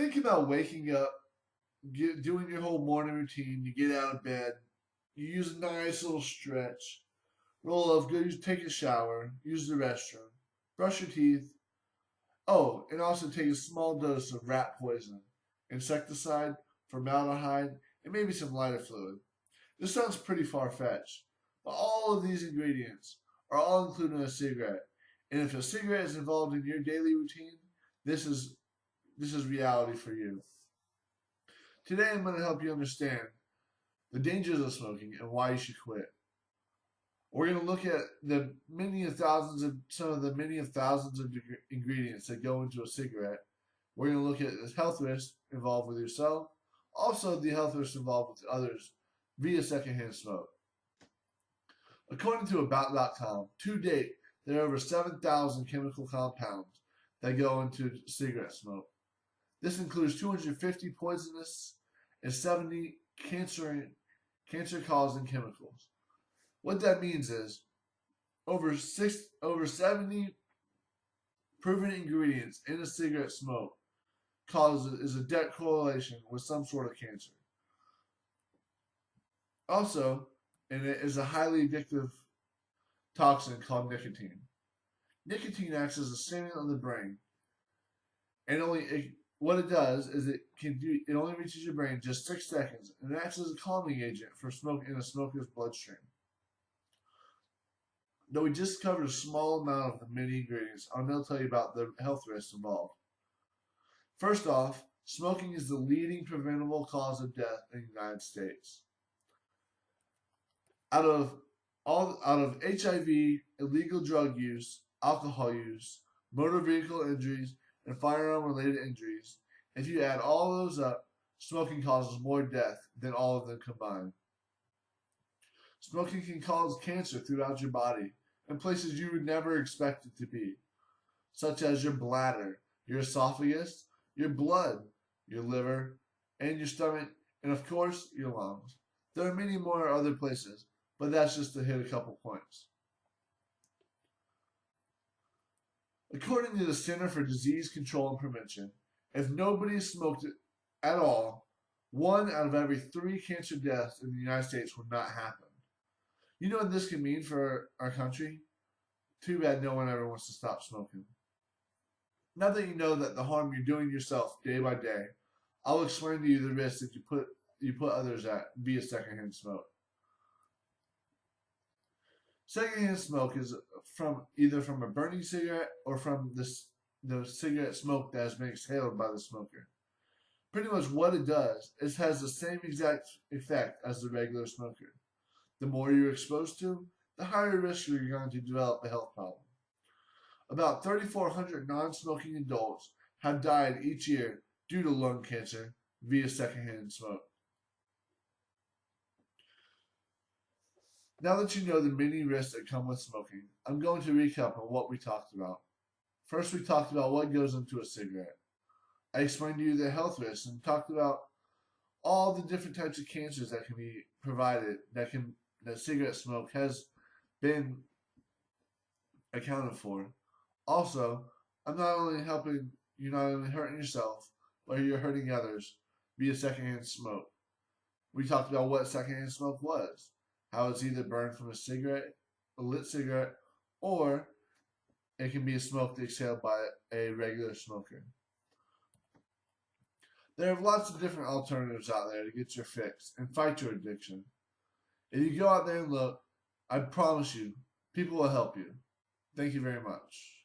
Think about waking up, doing your whole morning routine. You get out of bed, you use a nice little stretch, roll up, take a shower, use the restroom, brush your teeth. Oh, and also take a small dose of rat poison, insecticide, formaldehyde, and maybe some lighter fluid. This sounds pretty far-fetched, but all of these ingredients are all included in a cigarette. And if a cigarette is involved in your daily routine, this is this is reality for you. Today I'm going to help you understand the dangers of smoking and why you should quit. We're going to look at the many of thousands of some of the many of thousands of ingredients that go into a cigarette. We're going to look at the health risks involved with yourself, also the health risks involved with others via secondhand smoke. According to About.com, to date, there are over 7,000 chemical compounds that go into cigarette smoke. This includes 250 poisonous and 70 cancer-causing chemicals. What that means is over 70 proven ingredients in a cigarette smoke is a direct correlation with some sort of cancer. Also, and it is a highly addictive toxin called nicotine. Nicotine acts as a stimulant of the brain, and what it does is it only reaches your brain just 6 seconds, and it acts as a calming agent for smoke in a smoker's bloodstream. Though we just covered a small amount of the many ingredients, I'll now tell you about the health risks involved. First off, smoking is the leading preventable cause of death in the United States. Out of HIV, illegal drug use, alcohol use, motor vehicle injuries, and firearm-related injuries, if you add all those up, smoking causes more death than all of them combined. Smoking can cause cancer throughout your body in places you would never expect it to be, such as your bladder, your esophagus, your blood, your liver, and your stomach, and of course, your lungs. There are many more other places, but that's just to hit a couple points. According to the Center for Disease Control and Prevention, if nobody smoked at all, 1 out of every 3 cancer deaths in the United States would not happen. You know what this can mean for our country? Too bad no one ever wants to stop smoking. Now that you know that the harm you're doing yourself day by day, I'll explain to you the risks that you put others at via secondhand smoke. Secondhand smoke is either from a burning cigarette or from the cigarette smoke that has been exhaled by the smoker. Pretty much what it does is has the same exact effect as the regular smoker. The more you're exposed to, the higher risk you're going to develop a health problem. About 3,400 non-smoking adults have died each year due to lung cancer via secondhand smoke. Now that you know the many risks that come with smoking, I'm going to recap on what we talked about. First, we talked about what goes into a cigarette. I explained to you the health risks and talked about all the different types of cancers that can be provided that cigarette smoke has been accounted for. Also, you're not only hurting yourself, but you're hurting others via secondhand smoke. We talked about what secondhand smoke was, how it's either burned from a lit cigarette, or it can be a smoke exhaled by a regular smoker. There are lots of different alternatives out there to get your fix and fight your addiction. If you go out there and look, I promise you, people will help you. Thank you very much.